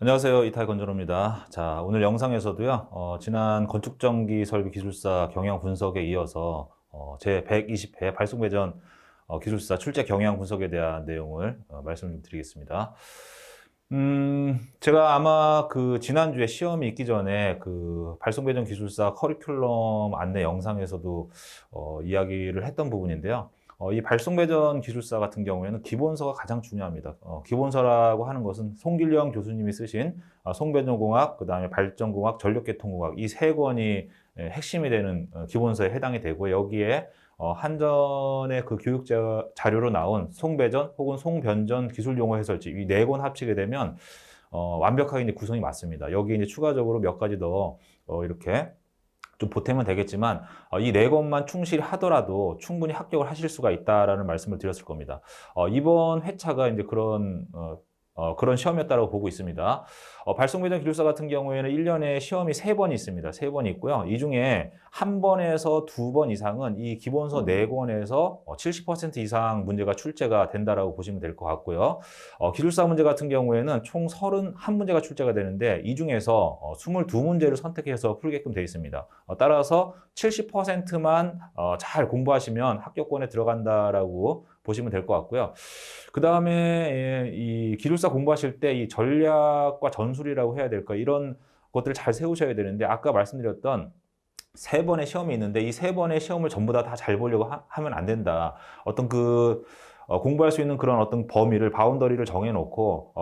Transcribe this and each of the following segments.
안녕하세요. 이탈 건조로입니다. 자, 오늘 영상에서도요, 지난 건축전기 설비 기술사 경영 분석에 이어서 제 120회 발송배전 기술사 출제 경영 분석에 대한 내용을 말씀드리겠습니다. 제가 아마 그 지난주에 시험이 있기 전에 그 발송배전 기술사 커리큘럼 안내 영상에서도 이야기를 했던 부분인데요. 이 발송배전 기술사 같은 경우에는 기본서가 가장 중요합니다. 기본서라고 하는 것은 송길령 교수님이 쓰신 송배전공학, 그 다음에 발전공학, 전력계통공학 이 세 권이 핵심이 되는 기본서에 해당이 되고 여기에 한전의 그 교육 자료로 나온 송배전 혹은 송변전 기술용어 해설지 이 네 권 합치게 되면 완벽하게 이제 구성이 맞습니다. 여기에 이제 추가적으로 몇 가지 더 이렇게 좀 보태면 되겠지만 이 네 것만 충실히 하더라도 충분히 합격을 하실 수가 있다라는 말씀을 드렸을 겁니다. 이번 회차가 이제 그런 시험이었다고 보고 있습니다. 발송배전 기술사 같은 경우에는 1년에 시험이 3번 있습니다. 3번 있고요. 이 중에 한 번에서 2번 이상은 이 기본서 4권에서 70% 이상 문제가 출제가 된다라고 보시면 될 것 같고요. 기술사 문제 같은 경우에는 총 31문제가 출제가 되는데 이 중에서 22문제를 선택해서 풀게끔 되어 있습니다. 따라서 70%만 잘 공부하시면 합격권에 들어간다라고 보시면 될 것 같고요. 그 다음에 이 기술사 공부하실 때 이 전략과 전술이라고 해야 될까 이런 것들을 잘 세우셔야 되는데 아까 말씀드렸던 3번의 시험이 있는데 이 3번의 시험을 전부 다 잘 보려고 하면 안 된다. 어떤 공부할 수 있는 그런 어떤 범위를 바운더리를 정해놓고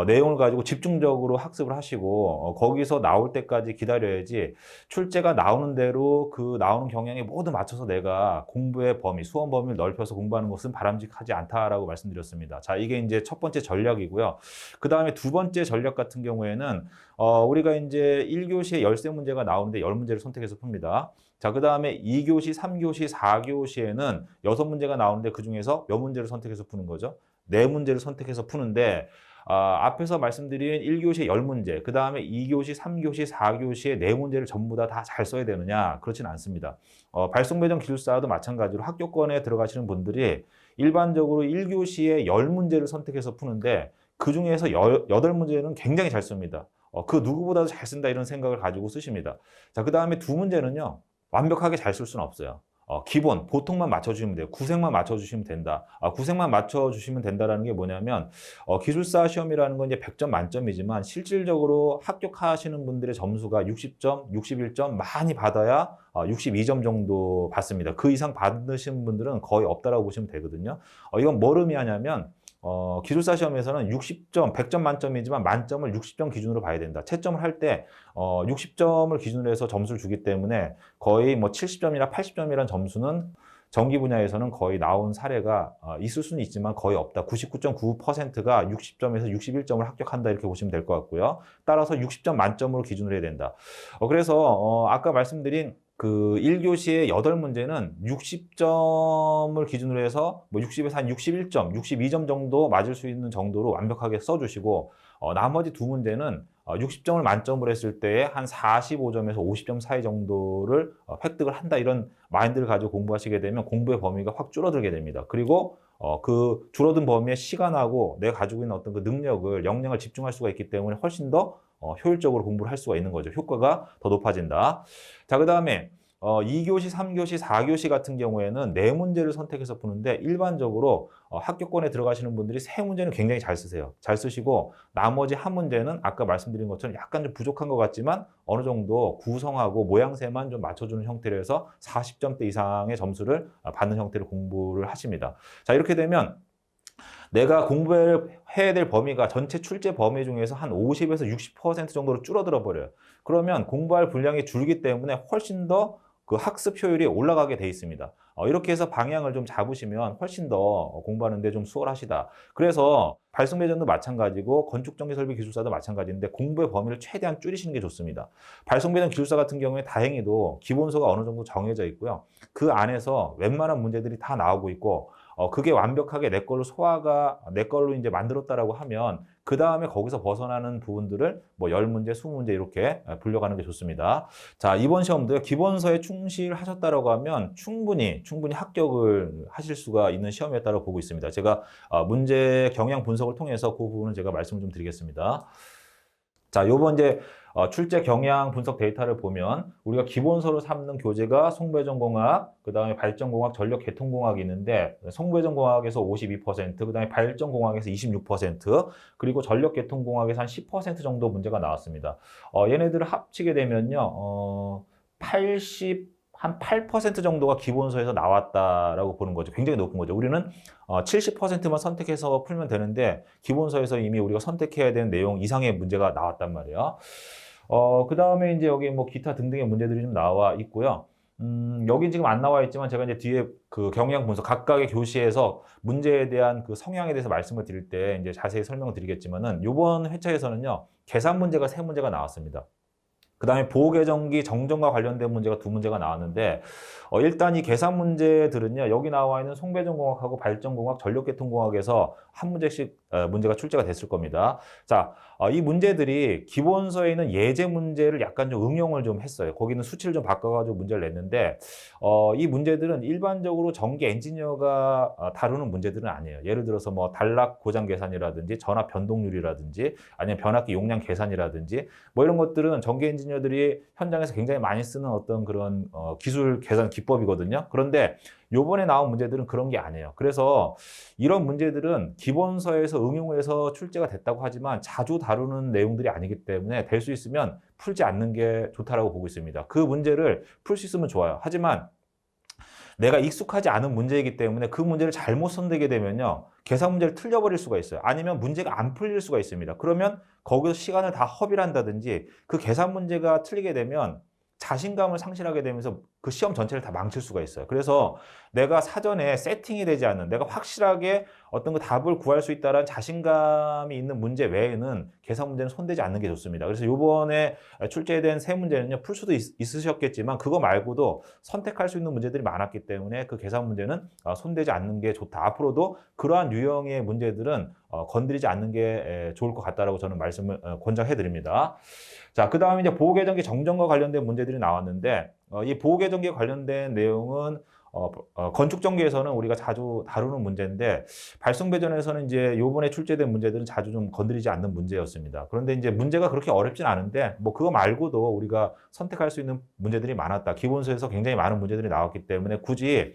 내용을 가지고 집중적으로 학습을 하시고 거기서 나올 때까지 기다려야지 출제가 나오는 대로 그 나오는 경향에 모두 맞춰서 내가 공부의 범위, 수험 범위를 넓혀서 공부하는 것은 바람직하지 않다라고 말씀드렸습니다. 자, 이게 이제 첫 번째 전략이고요. 그 다음에 두 번째 전략 같은 경우에는 우리가 이제 1교시에 13문제가 나오는데 10문제를 선택해서 풉니다. 자, 그 다음에 2교시, 3교시, 4교시에는 6문제가 나오는데 그 중에서 몇 문제를 선택해서 푸는 거죠? 4문제를 선택해서 푸는데 앞에서 말씀드린 1교시 10문제, 그 다음에 2교시, 3교시, 4교시에 4문제를 전부 다 잘 써야 되느냐? 그렇진 않습니다. 발송배전 기술사도 마찬가지로 합격권에 들어가시는 분들이 일반적으로 1교시에 10문제를 선택해서 푸는데 그 중에서 8문제는 굉장히 잘 씁니다. 그 누구보다도 잘 쓴다 이런 생각을 가지고 쓰십니다. 자, 그 다음에 두 문제는요. 완벽하게 잘 쓸 수는 없어요. 기본, 보통만 맞춰주시면 돼요. 구색만 맞춰주시면 된다. 구색만 맞춰주시면 된다라는 게 뭐냐면, 기술사 시험이라는 건 이제 100점 만점이지만, 실질적으로 합격하시는 분들의 점수가 60점, 61점 많이 받아야 62점 정도 받습니다. 그 이상 받으신 분들은 거의 없다라고 보시면 되거든요. 이건 뭘 의미하냐면, 기술사 시험에서는 60점, 100점 만점이지만 만점을 60점 기준으로 봐야 된다. 채점을 할 때 60점을 기준으로 해서 점수를 주기 때문에 거의 뭐 70점이나 80점이라는 점수는 전기 분야에서는 거의 나온 사례가 있을 수는 있지만 거의 없다. 99.9%가 60점에서 61점을 합격한다 이렇게 보시면 될 것 같고요. 따라서 60점 만점으로 기준을 해야 된다. 그래서 아까 말씀드린 그 1교시의 8문제는 60점을 기준으로 해서 뭐 60에서 한 61점, 62점 정도 맞을 수 있는 정도로 완벽하게 써주시고 나머지 두 문제는 60점을 만점으로 했을 때 한 45점에서 50점 사이 정도를 획득을 한다 이런 마인드를 가지고 공부하시게 되면 공부의 범위가 확 줄어들게 됩니다. 그리고 그 줄어든 범위의 시간하고 내가 가지고 있는 어떤 그 능력을, 역량을 집중할 수가 있기 때문에 훨씬 더 효율적으로 공부를 할 수가 있는 거죠. 효과가 더 높아진다. 자, 그 다음에 2교시, 3교시, 4교시 같은 경우에는 4문제를 선택해서 푸는데 일반적으로 합격권에 들어가시는 분들이 3문제는 굉장히 잘 쓰세요. 잘 쓰시고 나머지 한 문제는 아까 말씀드린 것처럼 약간 좀 부족한 것 같지만 어느 정도 구성하고 모양새만 좀 맞춰주는 형태로 해서 40점대 이상의 점수를 받는 형태로 공부를 하십니다. 자, 이렇게 되면 내가 공부를 해야 될 범위가 전체 출제 범위 중에서 한 50에서 60% 정도로 줄어들어 버려요. 그러면 공부할 분량이 줄기 때문에 훨씬 더 그 학습 효율이 올라가게 돼 있습니다. 이렇게 해서 방향을 좀 잡으시면 훨씬 더 공부하는데 좀 수월하시다. 그래서 발송배전도 마찬가지고 건축전기설비기술사도 마찬가지인데 공부의 범위를 최대한 줄이시는 게 좋습니다. 발송배전 기술사 같은 경우에 다행히도 기본서가 어느 정도 정해져 있고요. 그 안에서 웬만한 문제들이 다 나오고 있고 그게 완벽하게 내 걸로 소화가 내 걸로 이제 만들었다라고 하면 그 다음에 거기서 벗어나는 부분들을 뭐 10문제, 20문제 이렇게 불려가는 게 좋습니다. 자, 이번 시험도 기본서에 충실하셨다라고 하면 충분히 합격을 하실 수가 있는 시험이었다고 보고 있습니다. 제가 문제 경향 분석을 통해서 그 부분은 제가 말씀을 좀 드리겠습니다. 자, 요번 이제 출제 경향 분석 데이터를 보면 우리가 기본서로 삼는 교재가 송배전공학, 그 다음에 발전공학, 전력계통공학이 있는데 송배전공학에서 52%, 그 다음에 발전공학에서 26%, 그리고 전력계통공학에서 한 10% 정도 문제가 나왔습니다. 얘네들을 합치게 되면요, 한 8% 정도가 기본서에서 나왔다라고 보는 거죠. 굉장히 높은 거죠. 우리는 70%만 선택해서 풀면 되는데 기본서에서 이미 우리가 선택해야 되는 내용 이상의 문제가 나왔단 말이에요. 그 다음에 이제 여기 뭐 기타 등등의 문제들이 좀 나와 있고요. 여기 지금 안 나와 있지만 제가 이제 뒤에 그 경향 분석 각각의 교시에서 문제에 대한 그 성향에 대해서 말씀을 드릴 때 이제 자세히 설명을 드리겠지만은 이번 회차에서는요, 계산 문제가 3문제가 나왔습니다. 그 다음에 보호계정기 정정과 관련된 문제가 2문제가 나왔는데 일단 이 계산 문제들은요, 여기 나와 있는 송배전공학하고 발전공학, 전력계통공학에서 한 문제씩 문제가 출제가 됐을 겁니다. 자, 이 문제들이 기본서에 있는 예제 문제를 약간 좀 응용을 좀 했어요. 거기는 수치를 좀 바꿔가지고 문제를 냈는데 이 문제들은 일반적으로 전기 엔지니어가 다루는 문제들은 아니에요. 예를 들어서 뭐 단락 고장 계산이라든지 전압 변동률이라든지 아니면 변압기 용량 계산이라든지 뭐 이런 것들은 전기 엔지니어들이 현장에서 굉장히 많이 쓰는 어떤 그런 기술 계산 기법이거든요. 그런데 요번에 나온 문제들은 그런 게 아니에요. 그래서 이런 문제들은 기본서에서 응용해서 출제가 됐다고 하지만 자주 다루는 내용들이 아니기 때문에 될 수 있으면 풀지 않는 게 좋다라고 보고 있습니다. 그 문제를 풀 수 있으면 좋아요. 하지만 내가 익숙하지 않은 문제이기 때문에 그 문제를 잘못 선택하게 되면요, 계산 문제를 틀려버릴 수가 있어요. 아니면 문제가 안 풀릴 수가 있습니다. 그러면 거기서 시간을 다 허비를 한다든지 그 계산 문제가 틀리게 되면 자신감을 상실하게 되면서 그 시험 전체를 다 망칠 수가 있어요. 그래서 내가 사전에 세팅이 되지 않는, 내가 확실하게 어떤 그 답을 구할 수 있다는 자신감이 있는 문제 외에는 계산 문제는 손대지 않는 게 좋습니다. 그래서 이번에 출제된 3문제는요, 풀 수도 있으셨겠지만 그거 말고도 선택할 수 있는 문제들이 많았기 때문에 그 계산 문제는 손대지 않는 게 좋다. 앞으로도 그러한 유형의 문제들은 건드리지 않는 게 좋을 것 같다라고 저는 말씀을 권장해 드립니다. 자, 그 다음에 이제 보호계정기 정정과 관련된 문제들이 나왔는데 이 보호계정기에 관련된 내용은 건축전기에서는 우리가 자주 다루는 문제인데 발송배전에서는 이제 요번에 출제된 문제들은 자주 좀 건드리지 않는 문제였습니다. 그런데 이제 문제가 그렇게 어렵진 않은데 뭐 그거 말고도 우리가 선택할 수 있는 문제들이 많았다. 기본서에서 굉장히 많은 문제들이 나왔기 때문에 굳이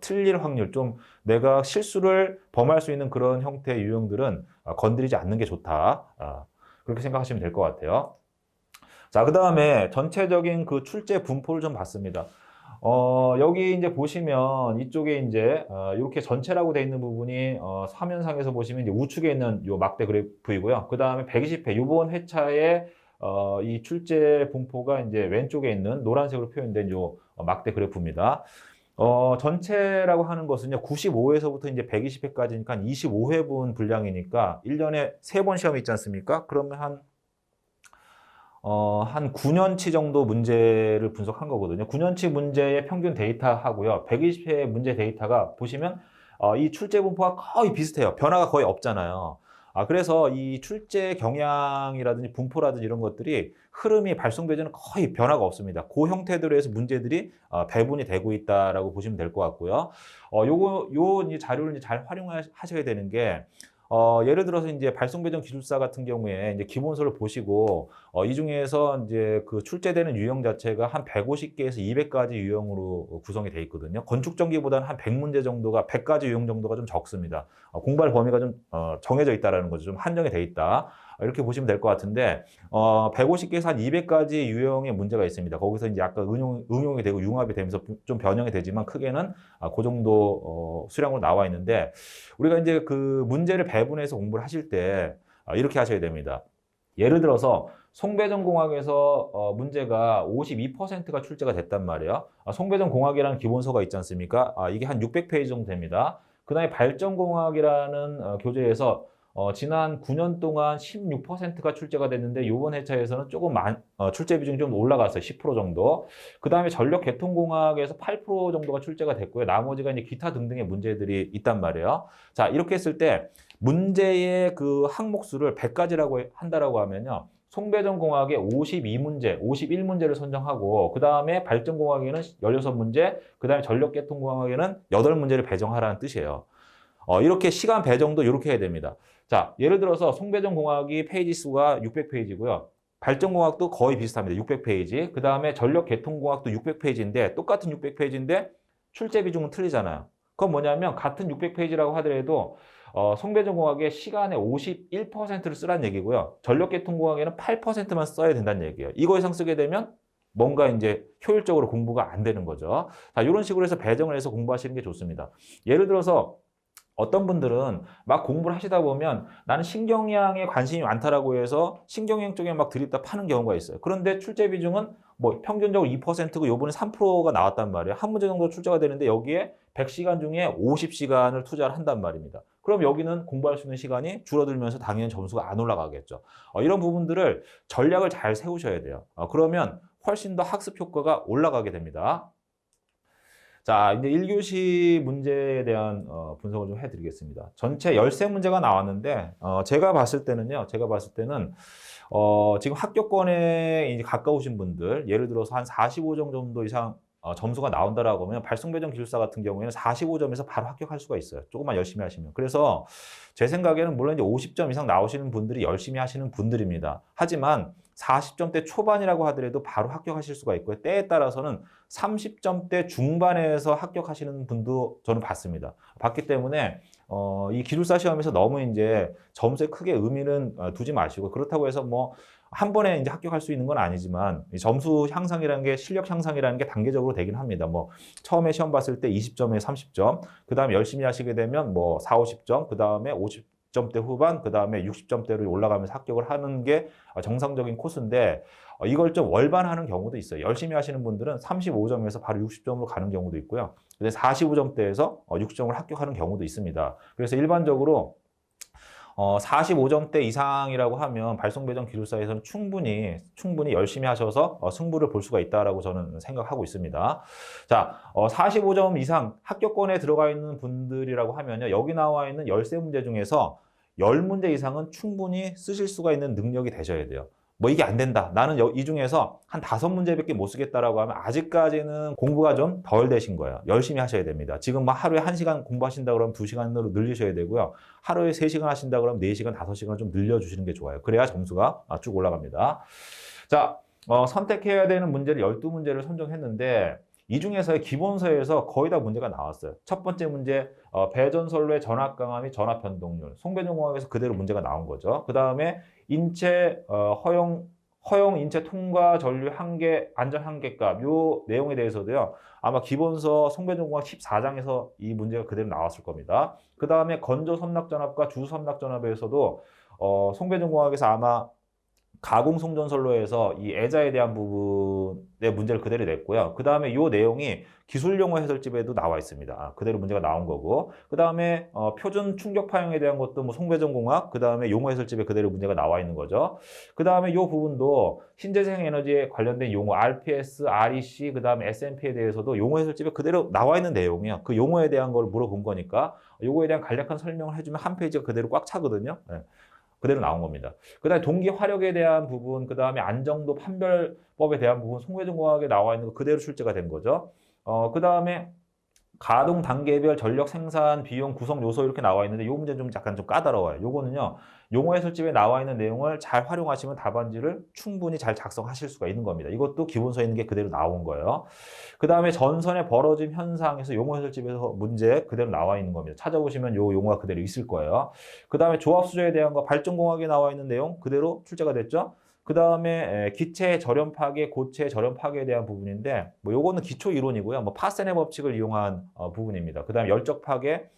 틀릴 확률, 좀 내가 실수를 범할 수 있는 그런 형태의 유형들은 건드리지 않는 게 좋다. 그렇게 생각하시면 될 것 같아요. 자, 그 다음에 전체적인 그 출제 분포를 좀 봤습니다. 여기 이제 보시면 이쪽에 이제 이렇게 전체라고 되어 있는 부분이 화면상에서 보시면 이제 우측에 있는 요 막대 그래프이고요. 그 다음에 120회 이번 회차에 이 출제 분포가 이제 왼쪽에 있는 노란색으로 표현된 요 막대 그래프입니다. 전체라고 하는 것은요, 95회서부터 이제 120회까지니까 25회분 분량이니까 1년에 3번 시험이 있지 않습니까? 그러면 한 9년치 정도 문제를 분석한 거거든요. 9년치 문제의 평균 데이터 하고요. 120회 문제 데이터가 보시면 이 출제 분포가 거의 비슷해요. 변화가 거의 없잖아요. 그래서 이 출제 경향이라든지 분포라든지 이런 것들이 흐름이 발송배제는 거의 변화가 없습니다. 그 형태대로 해서 문제들이 배분이 되고 있다라고 보시면 될 것 같고요. 요 자료를 이제 잘 활용하셔야 되는 게 예를 들어서 이제 발송배전 기술사 같은 경우에 이제 기본서를 보시고 이 중에서 이제 그 출제되는 유형 자체가 한 150개에서 200가지 유형으로 구성이 돼 있거든요. 건축전기보다는 한 100문제 정도가 100가지 유형 정도가 좀 적습니다. 공부할 범위가 좀 정해져 있다라는 거죠. 좀 한정이 돼 있다. 이렇게 보시면 될 것 같은데 150개에서 한 200가지 유형의 문제가 있습니다. 거기서 이제 약간 응용이 되고 융합이 되면서 좀 변형이 되지만 크게는 그 정도 수량으로 나와 있는데 우리가 이제 그 문제를 배분해서 공부를 하실 때 이렇게 하셔야 됩니다. 예를 들어서 송배전공학에서 문제가 52%가 출제가 됐단 말이에요. 송배전공학이라는 기본서가 있지 않습니까? 이게 한 600페이지 정도 됩니다. 그 다음에 발전공학이라는 교재에서 지난 9년 동안 16%가 출제가 됐는데 이번 회차에서는 조금 출제 비중이 좀 올라갔어요. 10% 정도. 그 다음에 전력개통공학에서 8% 정도가 출제가 됐고요. 나머지가 이제 기타 등등의 문제들이 있단 말이에요. 자, 이렇게 했을 때 문제의 그 항목 수를 100가지라고 한다라고 하면요. 송배전 공학에 52문제, 51문제를 선정하고 그 다음에 발전 공학에는 16문제, 그 다음에 전력계통 공학에는 8문제를 배정하라는 뜻이에요. 이렇게 시간 배정도 이렇게 해야 됩니다. 자, 예를 들어서 송배전 공학이 페이지 수가 600페이지고요. 발전 공학도 거의 비슷합니다. 600페이지. 그 다음에 전력 계통 공학도 600페이지인데 똑같은 600페이지인데 출제 비중은 틀리잖아요. 그건 뭐냐면 같은 600페이지라고 하더라도 송배전 공학의 시간의 51%를 쓰라는 얘기고요. 전력 계통 공학에는 8%만 써야 된다는 얘기예요. 이거 이상 쓰게 되면 뭔가 이제 효율적으로 공부가 안 되는 거죠. 자, 이런 식으로 해서 배정을 해서 공부하시는 게 좋습니다. 예를 들어서 어떤 분들은 막 공부를 하시다 보면 나는 신경양에 관심이 많다라고 해서 신경양 쪽에 막 들이다 파는 경우가 있어요. 그런데 출제 비중은 뭐 평균적으로 2%고 요번에 3%가 나왔단 말이에요. 한 문제 정도 출제가 되는데 여기에 100시간 중에 50시간을 투자를 한단 말입니다. 그럼 여기는 공부할 수 있는 시간이 줄어들면서 당연히 점수가 안 올라가겠죠. 이런 부분들을 전략을 잘 세우셔야 돼요. 그러면 훨씬 더 학습 효과가 올라가게 됩니다. 자, 이제 1교시 문제에 대한 분석을 좀 해드리겠습니다. 전체 13문제가 나왔는데 제가 봤을 때는 지금 합격권에 이제 가까우신 분들, 예를 들어서 한 45점 정도 이상 점수가 나온다라고 하면 발송배정 기술사 같은 경우에는 45점에서 바로 합격할 수가 있어요. 조금만 열심히 하시면. 그래서 제 생각에는 물론 이제 50점 이상 나오시는 분들이 열심히 하시는 분들입니다. 하지만 40점대 초반이라고 하더라도 바로 합격하실 수가 있고요. 때에 따라서는 30점대 중반에서 합격하시는 분도 저는 봤습니다. 봤기 때문에 이 기술사 시험에서 너무 이제 점수에 크게 의미는 두지 마시고, 그렇다고 해서 뭐 한 번에 이제 합격할 수 있는 건 아니지만 점수 향상이라는 게, 실력 향상이라는 게 단계적으로 되긴 합니다. 뭐 처음에 시험 봤을 때 20점에 30점, 그 다음에 열심히 하시게 되면 뭐 4, 50점, 그 다음에 50점대 후반, 그 다음에 60점대로 올라가면서 합격을 하는 게 정상적인 코스인데, 이걸 좀 월반하는 경우도 있어요. 열심히 하시는 분들은 35점에서 바로 60점으로 가는 경우도 있고요. 근데 45점대에서 60점을 합격하는 경우도 있습니다. 그래서 일반적으로 45점대 이상이라고 하면 발송배정 기술사에서는 충분히 열심히 하셔서 승부를 볼 수가 있다라고 저는 생각하고 있습니다. 자, 45점 이상 합격권에 들어가 있는 분들이라고 하면요. 여기 나와 있는 13문제 중에서 10문제 이상은 충분히 쓰실 수가 있는 능력이 되셔야 돼요. 뭐 이게 안 된다, 나는 이 중에서 한 5문제밖에 못 쓰겠다라고 하면 아직까지는 공부가 좀 덜 되신 거예요. 열심히 하셔야 됩니다. 지금 막 하루에 1시간 공부하신다 그러면 2시간으로 늘리셔야 되고요. 하루에 3시간 하신다 그러면 4시간, 5시간 좀 늘려주시는 게 좋아요. 그래야 점수가 쭉 올라갑니다. 자, 선택해야 되는 문제를 12문제를 선정했는데 이 중에서의 기본서에서 거의 다 문제가 나왔어요. 첫 번째 문제, 배전선로의 전압 강함이 전압 변동률. 송배전 공학에서 그대로 문제가 나온 거죠. 그 다음에 인체 허용 인체 통과 전류 한계 안전 한계값, 요 내용에 대해서도요. 아마 기본서 송배전 공학 14장에서 이 문제가 그대로 나왔을 겁니다. 그 다음에 건조 섬락 전압과 주 섬락 전압에서도 송배전 공학에서 아마 가공 송전선로에서 이 애자에 대한 부분의 문제를 그대로 냈고요. 그 다음에 이 내용이 기술 용어 해설집에도 나와 있습니다. 그대로 문제가 나온 거고. 그 다음에 표준 충격 파형에 대한 것도 뭐 송배전 공학, 그 다음에 용어 해설집에 그대로 문제가 나와 있는 거죠. 그 다음에 이 부분도 신재생 에너지에 관련된 용어 RPS, REC, 그 다음에 SMP에 대해서도 용어 해설집에 그대로 나와 있는 내용이에요. 그 용어에 대한 걸 물어본 거니까 요거에 대한 간략한 설명을 해주면 한 페이지가 그대로 꽉 차거든요. 네. 그대로 나온 겁니다. 그 다음에 동기 화력에 대한 부분, 그 다음에 안정도 판별법에 대한 부분, 송배전 공학에 나와 있는 거 그대로 출제가 된 거죠. 그 다음에 가동 단계별 전력 생산 비용 구성 요소 이렇게 나와 있는데 이 문제는 좀 약간 좀 까다로워요. 요거는요, 용어 해설집에 나와 있는 내용을 잘 활용하시면 답안지를 충분히 잘 작성하실 수가 있는 겁니다. 이것도 기본서에 있는 게 그대로 나온 거예요. 그 다음에 전선의 벌어짐 현상에서 용어 해설집에서 문제 그대로 나와 있는 겁니다. 찾아보시면 요 용어가 그대로 있을 거예요. 그 다음에 조합 수조에 대한 거 발전공학에 나와 있는 내용 그대로 출제가 됐죠. 그 다음에 기체 저렴 파괴, 고체 저렴 파괴에 대한 부분인데, 뭐 요거는 기초 이론이고요. 뭐 파세네 법칙을 이용한 부분입니다. 그 다음에 열적 파괴,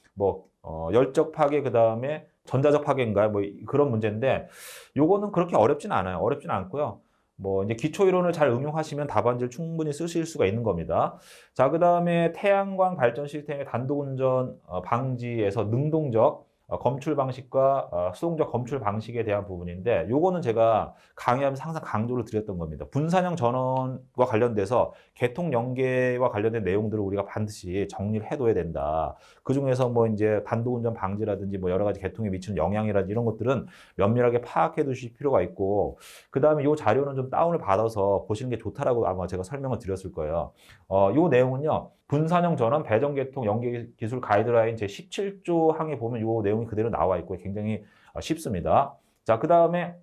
열적 파괴, 그 다음에 전자적 파괴인가요? 뭐 그런 문제인데, 요거는 그렇게 어렵진 않아요. 어렵진 않고요. 뭐 이제 기초 이론을 잘 응용하시면 답안지를 충분히 쓰실 수가 있는 겁니다. 자, 그 다음에 태양광 발전 시스템의 단독 운전 방지에서 능동적 검출 방식과 수동적 검출 방식에 대한 부분인데 요거는 제가 강의하면서 항상 강조를 드렸던 겁니다. 분산형 전원과 관련돼서 개통 연계와 관련된 내용들을 우리가 반드시 정리를 해둬야 된다. 그중에서 뭐 이제 단독운전 방지라든지 뭐 여러 가지 개통에 미치는 영향이라든지 이런 것들은 면밀하게 파악해 두실 필요가 있고, 그 다음에 요 자료는 좀 다운을 받아서 보시는 게 좋다라고 아마 제가 설명을 드렸을 거예요. 요 내용은요. 분산형 전원 배정 개통 연계 기술 가이드라인 제 17조 항에 보면 요 내용이 그대로 나와 있고 굉장히 쉽습니다. 자, 그 다음에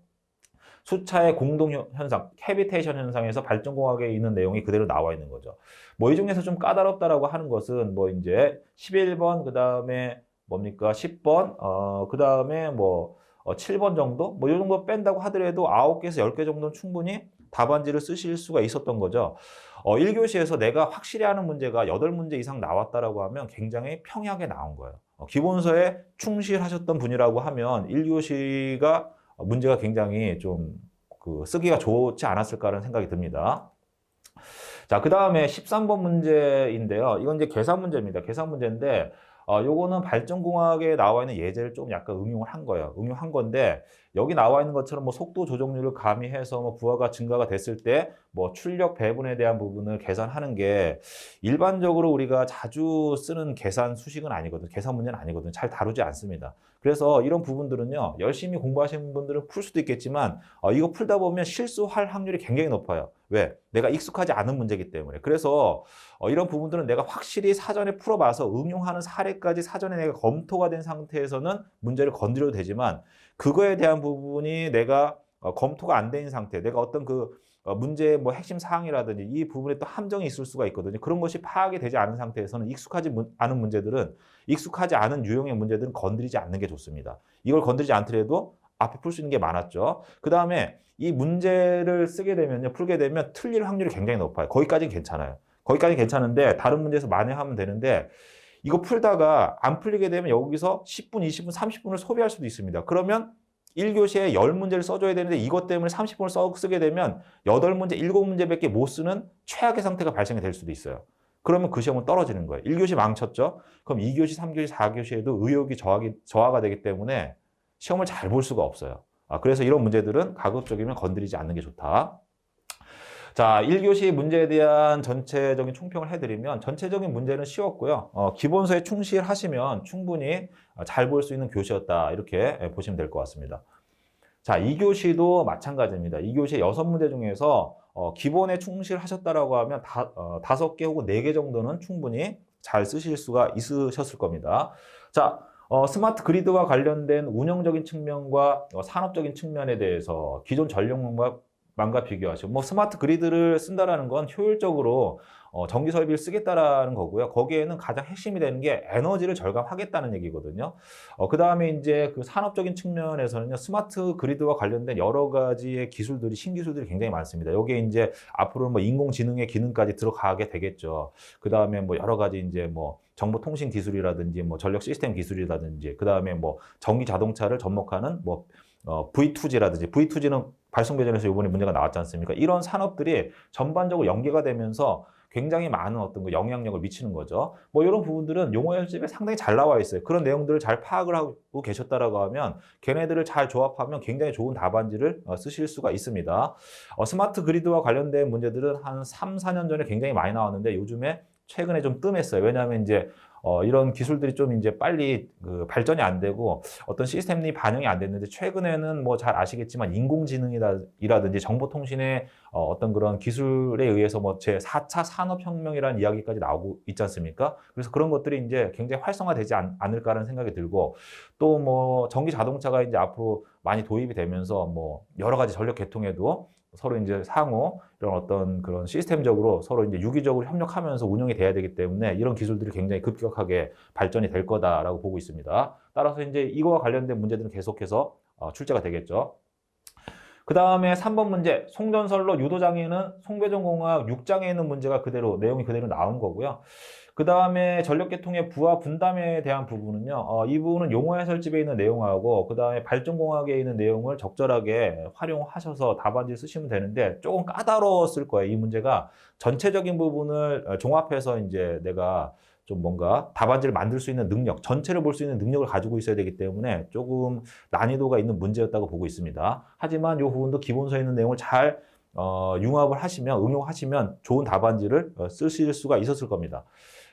수차의 공동 현상, 캐비테이션 현상에서 발전공학에 있는 내용이 그대로 나와 있는 거죠. 뭐 이 중에서 좀 까다롭다라고 하는 것은 뭐 이제 11번, 그 다음에 뭡니까? 10번, 그 다음에 뭐 7번 정도? 뭐 이 정도 뺀다고 하더라도 9개에서 10개 정도는 충분히 답안지를 쓰실 수가 있었던 거죠. 1교시에서 내가 확실히 하는 문제가 8문제 이상 나왔다라고 하면 굉장히 평이하게 나온 거예요. 기본서에 충실하셨던 분이라고 하면 1교시가 문제가 굉장히 좀 쓰기가 좋지 않았을까라는 생각이 듭니다. 자, 그 다음에 13번 문제인데요. 이건 이제 계산 문제입니다. 계산 문제인데, 요거는 발전공학에 나와 있는 예제를 좀 약간 응용을 한 거예요. 응용한 건데, 여기 나와 있는 것처럼 뭐 속도 조정률을 가미해서 뭐 부하가 증가가 됐을 때 뭐 출력 배분에 대한 부분을 계산하는 게 일반적으로 우리가 자주 쓰는 계산 수식은 아니거든. 계산 문제는 아니거든. 잘 다루지 않습니다. 그래서 이런 부분들은요, 열심히 공부하시는 분들은 풀 수도 있겠지만, 이거 풀다 보면 실수할 확률이 굉장히 높아요. 왜? 내가 익숙하지 않은 문제이기 때문에. 그래서 이런 부분들은 내가 확실히 사전에 풀어봐서 응용하는 사례까지 사전에 내가 검토가 된 상태에서는 문제를 건드려도 되지만, 그거에 대한 부분이 내가 검토가 안 된 상태, 내가 어떤 문제의 뭐 핵심 사항이라든지 이 부분에 또 함정이 있을 수가 있거든요. 그런 것이 파악이 되지 않은 상태에서는 익숙하지 않은 문제들은, 익숙하지 않은 유형의 문제들은 건드리지 않는 게 좋습니다. 이걸 건드리지 않더라도 앞에 풀 수 있는 게 많았죠. 그 다음에 이 문제를 쓰게 되면요, 풀게 되면 틀릴 확률이 굉장히 높아요. 거기까지는 괜찮아요. 거기까지는 괜찮은데 다른 문제에서 만회하면 되는데, 이거 풀다가 안 풀리게 되면 여기서 10분, 20분, 30분을 소비할 수도 있습니다. 그러면 1교시에 10문제를 써줘야 되는데 이것 때문에 30분을 쓰게 되면 8문제, 7문제밖에 못 쓰는 최악의 상태가 발생이 될 수도 있어요. 그러면 그 시험은 떨어지는 거예요. 1교시 망쳤죠? 그럼 2교시, 3교시, 4교시에도 의욕이 저하가 되기 때문에 시험을 잘 볼 수가 없어요. 그래서 이런 문제들은 가급적이면 건드리지 않는 게 좋다. 자, 1교시 문제에 대한 전체적인 총평을 해드리면 전체적인 문제는 쉬웠고요. 기본서에 충실하시면 충분히 잘 볼 수 있는 교시였다. 이렇게 보시면 될 것 같습니다. 자, 2교시도 마찬가지입니다. 2교시 6문제 중에서 기본에 충실하셨다라고 하면 5개 혹은 4개 정도는 충분히 잘 쓰실 수가 있으셨을 겁니다. 자, 스마트 그리드와 관련된 운영적인 측면과 산업적인 측면에 대해서 기존 전력망과 비교하시고, 뭐 스마트 그리드를 쓴다라는 건 효율적으로 전기 설비를 쓰겠다라는 거고요. 거기에는 가장 핵심이 되는 게 에너지를 절감하겠다는 얘기거든요. 그 다음에 이제 그 산업적인 측면에서는요, 스마트 그리드와 관련된 여러 가지의 기술들이, 신기술들이 굉장히 많습니다. 여기에 이제 앞으로는 뭐 인공지능의 기능까지 들어가게 되겠죠. 그 다음에 뭐 여러 가지 이제 뭐 정보통신 기술이라든지 뭐 전력 시스템 기술이라든지, 그 다음에 뭐 전기 자동차를 접목하는 뭐 V2G라든지, V2G는 발송 배전에서 이번에 문제가 나왔지 않습니까? 이런 산업들이 전반적으로 연계가 되면서 굉장히 많은 어떤 영향력을 미치는 거죠. 뭐 이런 부분들은 용어 연습에 상당히 잘 나와 있어요. 그런 내용들을 잘 파악을 하고 계셨다라고 하면 걔네들을 잘 조합하면 굉장히 좋은 답안지를 쓰실 수가 있습니다. 스마트 그리드와 관련된 문제들은 한 3, 4년 전에 굉장히 많이 나왔는데 요즘에 최근에 좀 뜸했어요. 왜냐하면 이제 이런 기술들이 좀 이제 빨리 발전이 안 되고 어떤 시스템이 반영이 안 됐는데, 최근에는 뭐 잘 아시겠지만 인공지능이라든지 정보통신의 어떤 그런 기술에 의해서 뭐 제4차 산업혁명이라는 이야기까지 나오고 있지 않습니까? 그래서 그런 것들이 이제 굉장히 활성화되지 않을까라는 생각이 들고, 또 뭐 전기 자동차가 이제 앞으로 많이 도입이 되면서 뭐 여러 가지 전력 계통에도 서로 이제 상호 이런 어떤 그런 시스템적으로 서로 이제 유기적으로 협력하면서 운영이 돼야 되기 때문에 이런 기술들이 굉장히 급격하게 발전이 될 거다라고 보고 있습니다. 따라서 이제 이거와 관련된 문제들은 계속해서 출제가 되겠죠. 그 다음에 3번 문제, 송전선로 유도장애는 송배전공학 6장에 있는 문제가 그대로, 내용이 그대로 나온 거고요. 그 다음에 전력계통의 부하 분담에 대한 부분은요, 이 부분은 용어 해설집에 있는 내용하고 그 다음에 발전공학에 있는 내용을 적절하게 활용하셔서 답안지 쓰시면 되는데, 조금 까다로웠을 거예요. 이 문제가 전체적인 부분을 종합해서 이제 내가 좀 뭔가 답안지를 만들 수 있는 능력, 전체를 볼 수 있는 능력을 가지고 있어야 되기 때문에 조금 난이도가 있는 문제였다고 보고 있습니다. 하지만 이 부분도 기본서에 있는 내용을 잘 융합을 하시면, 응용하시면 좋은 답안지를 쓰실 수가 있었을 겁니다.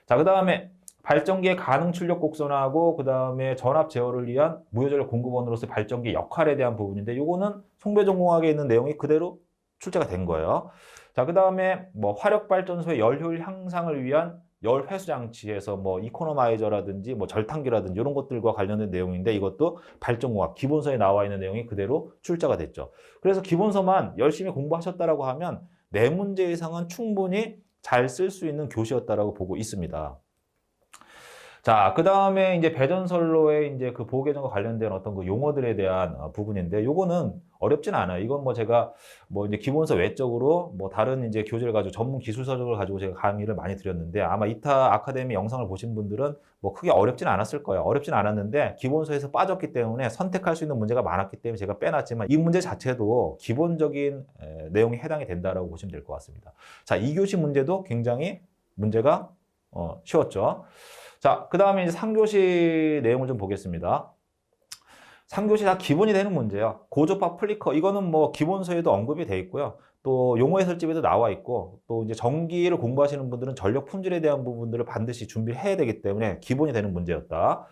자, 그 다음에 발전기의 가능 출력 곡선하고 그 다음에 전압 제어를 위한 무효전력 공급원으로서의 발전기 역할에 대한 부분인데, 요거는 송배전공학에 있는 내용이 그대로 출제가 된 거예요. 자, 그 다음에 뭐 화력발전소의 열 효율 향상을 위한 열 회수 장치에서 뭐 이코노마이저라든지 뭐 절탄기라든지 이런 것들과 관련된 내용인데, 이것도 발전공학 기본서에 나와 있는 내용이 그대로 출제가 됐죠. 그래서 기본서만 열심히 공부하셨다라고 하면 네 문제 이상은 충분히 잘 쓸 수 있는 교시였다라고 보고 있습니다. 자, 그 다음에 이제 배전선로의 이제 그 보호 개정과 관련된 어떤 그 용어들에 대한 부분인데, 요거는 어렵진 않아요. 이건 뭐 제가 뭐 이제 기본서 외적으로 뭐 다른 이제 교재를 가지고 전문 기술서적을 가지고 제가 강의를 많이 드렸는데, 아마 이타 아카데미 영상을 보신 분들은 뭐 크게 어렵진 않았을 거예요. 어렵진 않았는데 기본서에서 빠졌기 때문에 선택할 수 있는 문제가 많았기 때문에 제가 빼놨지만, 이 문제 자체도 기본적인 내용에 해당이 된다라고 보시면 될 것 같습니다. 자, 2교시 문제도 굉장히 문제가 쉬웠죠. 자, 그 다음에 이제 3교시 내용을 좀 보겠습니다. 3교시 다 기본이 되는 문제예요. 고주파 플리커, 이거는 뭐 기본서에도 언급이 돼 있고요. 또 용어 해설집에도 나와 있고, 또 이제 전기를 공부하시는 분들은 전력 품질에 대한 부분들을 반드시 준비를 해야 되기 때문에 기본이 되는 문제였다.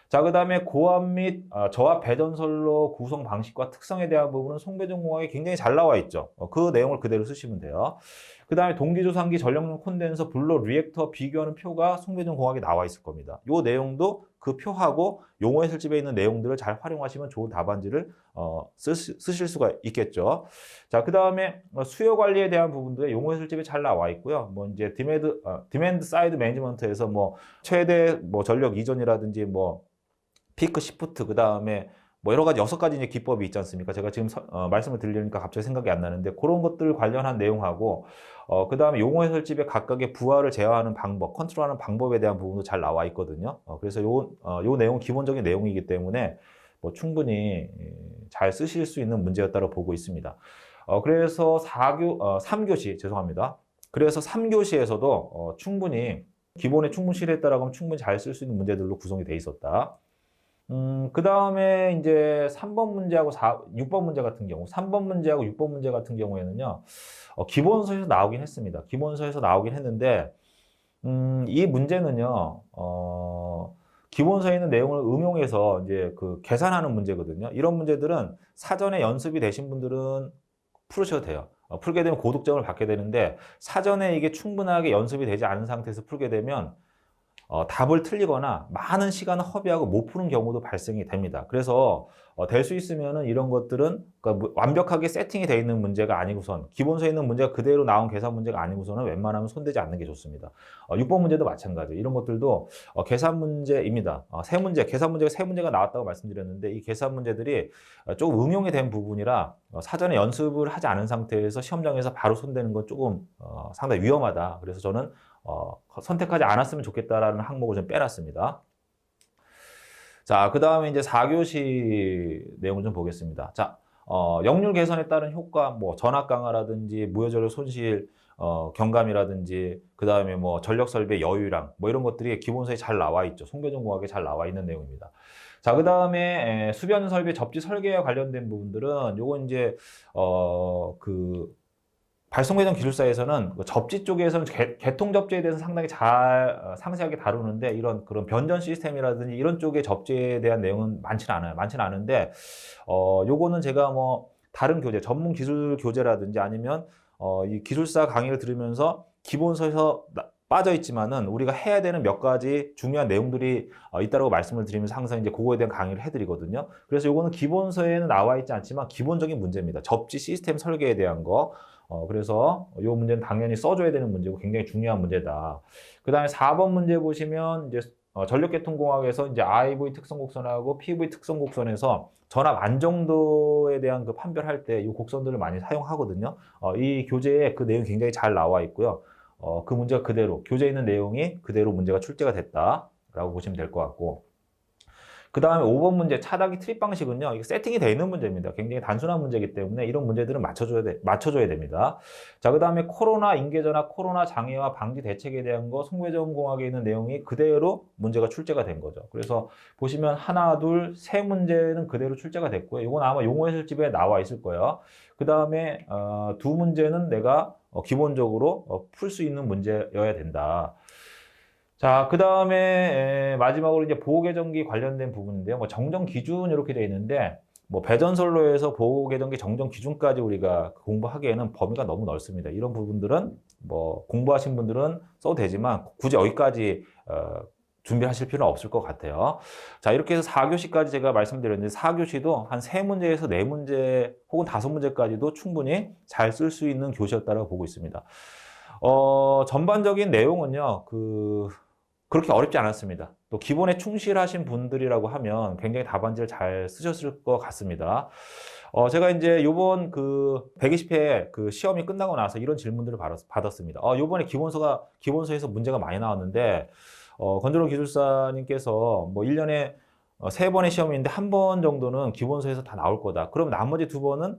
자, 그 다음에 고압 및 저압 배전선로 구성 방식과 특성에 대한 부분은 송배전공학에 굉장히 잘 나와 있죠. 그 내용을 그대로 쓰시면 돼요. 그 다음에 동기조산기 전력용 콘덴서 블로 리액터 비교하는 표가 송배전공학에 나와 있을 겁니다. 이 내용도 그 표하고 용어 해설집에 있는 내용들을 잘 활용하시면 좋은 답안지를 쓰실 수가 있겠죠. 자, 그 다음에 수요 관리에 대한 부분도 용어 해설집에 잘 나와 있고요. 뭐 이제 디맨드 사이드 매니지먼트에서 뭐 최대 뭐 전력 이전이라든지 뭐 피크 시프트, 그 다음에 뭐 여러 가지 6가지 이제 기법이 있지 않습니까? 제가 지금 말씀을 드리려니까 갑자기 생각이 안 나는데, 그런 것들 관련한 내용하고 그 다음에 용어 해설집에 각각의 부하를 제어하는 방법, 컨트롤하는 방법에 대한 부분도 잘 나와 있거든요. 그래서 요 내용은 기본적인 내용이기 때문에 뭐 충분히 잘 쓰실 수 있는 문제였다고 보고 있습니다. 그래서 3교시, 죄송합니다. 그래서 3교시에서도 충분히 기본에 충분히 실했다라고 하면 충분히 잘 쓸 수 있는 문제들로 구성이 돼 있었다. 그 다음에 이제 3번 문제하고 6번 문제 같은 경우, 3번 문제하고 6번 문제 같은 경우에는요, 기본서에서 나오긴 했습니다. 기본서에서 나오긴 했는데, 이 문제는요, 기본서에 있는 내용을 응용해서 이제 그 계산하는 문제거든요. 이런 문제들은 사전에 연습이 되신 분들은 풀으셔도 돼요. 풀게 되면 고득점을 받게 되는데, 사전에 이게 충분하게 연습이 되지 않은 상태에서 풀게 되면 답을 틀리거나 많은 시간을 허비하고 못 푸는 경우도 발생이 됩니다. 그래서 될 수 있으면은 이런 것들은 그러니까 완벽하게 세팅이 되어 있는 문제가 아니고선, 기본서에 있는 문제가 그대로 나온 계산 문제가 아니고서는 웬만하면 손대지 않는 게 좋습니다. 6번 문제도 마찬가지예요. 이런 것들도 계산 문제입니다. 세 문제, 계산 문제가 세 문제가 나왔다고 말씀드렸는데, 이 계산 문제들이 조금 응용이 된 부분이라 사전에 연습을 하지 않은 상태에서 시험장에서 바로 손대는 건 조금 상당히 위험하다. 그래서 저는 선택하지 않았으면 좋겠다라는 항목을 좀 빼놨습니다. 자, 그 다음에 이제 4교시 내용을 좀 보겠습니다. 자, 역률 개선에 따른 효과, 뭐 전압 강화라든지 무효전력 손실 경감이라든지, 그 다음에 뭐 전력 설비 여유량, 뭐 이런 것들이 기본서에 잘 나와 있죠. 송배전공학에 잘 나와 있는 내용입니다. 자, 그 다음에 수변 설비 접지 설계와 관련된 부분들은 요건 이제 발송배전 기술사에서는 접지 쪽에서는 개통 접지에 대해서 상당히 잘 상세하게 다루는데, 이런 그런 변전 시스템이라든지 이런 쪽의 접지에 대한 내용은 많지는 않아요. 많지는 않은데 요거는 제가 뭐 다른 교재, 전문 기술 교재라든지 아니면 이 기술사 강의를 들으면서 기본서에서 빠져 있지만은 우리가 해야 되는 몇 가지 중요한 내용들이 있다고 말씀을 드리면서 항상 이제 그거에 대한 강의를 해드리거든요. 그래서 요거는 기본서에는 나와 있지 않지만 기본적인 문제입니다. 접지 시스템 설계에 대한 거. 그래서 이 문제는 당연히 써줘야 되는 문제고 굉장히 중요한 문제다. 그 다음에 4번 문제 보시면 이제 전력계통공학에서 이제 IV 특성 곡선하고 PV 특성 곡선에서 전압 안정도에 대한 그 판별할 때 이 곡선들을 많이 사용하거든요. 이 교재에 그 내용이 굉장히 잘 나와 있고요. 그 문제가 그대로, 교재에 있는 내용이 그대로 문제가 출제가 됐다라고 보시면 될 것 같고. 그 다음에 5번 문제 차단기 트립 방식은요, 이게 세팅이 되어 있는 문제입니다. 굉장히 단순한 문제이기 때문에 이런 문제들은 맞춰줘야 됩니다. 자, 그 다음에 코로나 인계전화, 코로나 장애와 방지 대책에 대한 거 송배전공학에 있는 내용이 그대로 문제가 출제가 된 거죠. 그래서 보시면 하나, 둘, 세 문제는 그대로 출제가 됐고요. 이건 아마 용어해설집에 나와 있을 거예요. 그 다음에 두 문제는 내가 기본적으로 풀 수 있는 문제여야 된다. 자, 그 다음에 마지막으로 이제 보호계정기 관련된 부분인데요. 뭐 정정 기준 이렇게 되어 있는데 뭐 배전선로에서 보호계정기 정정 기준까지 우리가 공부하기에는 범위가 너무 넓습니다. 이런 부분들은 뭐 공부하신 분들은 써도 되지만 굳이 여기까지 준비하실 필요는 없을 것 같아요. 자, 이렇게 해서 4교시까지 제가 말씀드렸는데 4교시도 한 3문제에서 4문제 혹은 5문제까지도 충분히 잘 쓸 수 있는 교시였다고 보고 있습니다. 전반적인 내용은요, 그렇게 어렵지 않았습니다. 또 기본에 충실하신 분들이라고 하면 굉장히 답안지를 잘 쓰셨을 것 같습니다. 제가 이제 요번 120회 시험이 끝나고 나서 이런 질문들을 받았습니다. 요번에 기본서에서 문제가 많이 나왔는데, 권준호 기술사님께서 뭐 1년에 3번의 시험이 있는데 1번 정도는 기본서에서 다 나올 거다. 그럼 나머지 2번은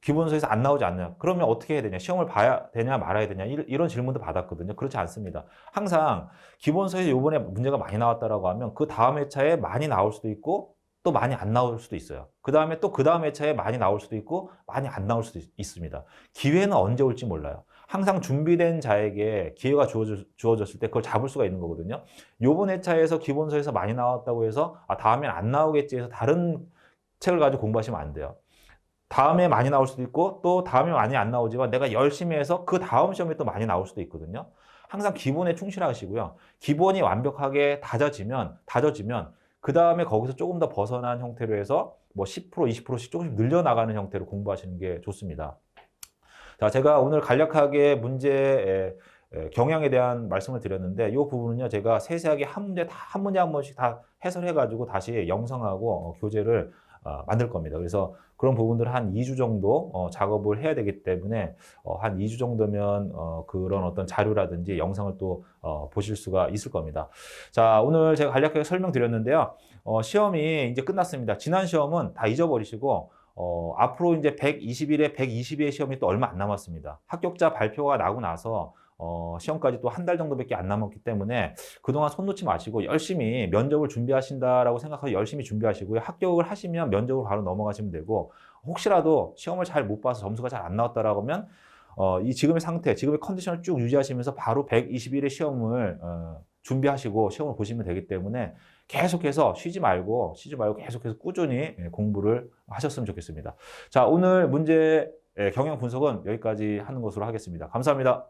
기본서에서 안 나오지 않냐. 그러면 어떻게 해야 되냐. 시험을 봐야 되냐 말아야 되냐. 이런 질문도 받았거든요. 그렇지 않습니다. 항상 기본서에서 요번에 문제가 많이 나왔다라고 하면 그 다음 회차에 많이 나올 수도 있고 또 많이 안 나올 수도 있어요. 그 다음에 또 그 다음 회차에 많이 나올 수도 있고 많이 안 나올 수도 있습니다. 기회는 언제 올지 몰라요. 항상 준비된 자에게 기회가 주어졌을 때 그걸 잡을 수가 있는 거거든요. 요번 회차에서 기본서에서 많이 나왔다고 해서 다음엔 안 나오겠지 해서 다른 책을 가지고 공부하시면 안 돼요. 다음에 많이 나올 수도 있고 또 다음에 많이 안 나오지만 내가 열심히 해서 그 다음 시험에 또 많이 나올 수도 있거든요. 항상 기본에 충실하시고요. 기본이 완벽하게 다져지면 그 다음에 거기서 조금 더 벗어난 형태로 해서 뭐 10%, 20%씩 조금씩 늘려나가는 형태로 공부하시는 게 좋습니다. 자, 제가 오늘 간략하게 문제 경향에 대한 말씀을 드렸는데 이 부분은요, 제가 세세하게 한 문제 한 번씩 다 해설해가지고 다시 영상하고 교재를 만들 겁니다. 그래서 그런 부분들 한 2주 정도 작업을 해야 되기 때문에 한 2주 정도면 그런 어떤 자료라든지 영상을 또 보실 수가 있을 겁니다. 자, 오늘 제가 간략하게 설명드렸는데요. 시험이 이제 끝났습니다. 지난 시험은 다 잊어버리시고 앞으로 이제 120일에 120의 시험이 또 얼마 안 남았습니다. 합격자 발표가 나고 나서 시험까지 또 한 달 정도밖에 안 남았기 때문에 그동안 손 놓지 마시고 열심히 면접을 준비하신다라고 생각하고 열심히 준비하시고요. 합격을 하시면 면접으로 바로 넘어가시면 되고 혹시라도 시험을 잘 못 봐서 점수가 잘 안 나왔다라고 하면 이 지금의 상태, 지금의 컨디션을 쭉 유지하시면서 바로 120일의 시험을 준비하시고 시험을 보시면 되기 때문에 계속해서 쉬지 말고 계속해서 꾸준히 공부를 하셨으면 좋겠습니다. 자, 오늘 문제 경향 분석은 여기까지 하는 것으로 하겠습니다. 감사합니다.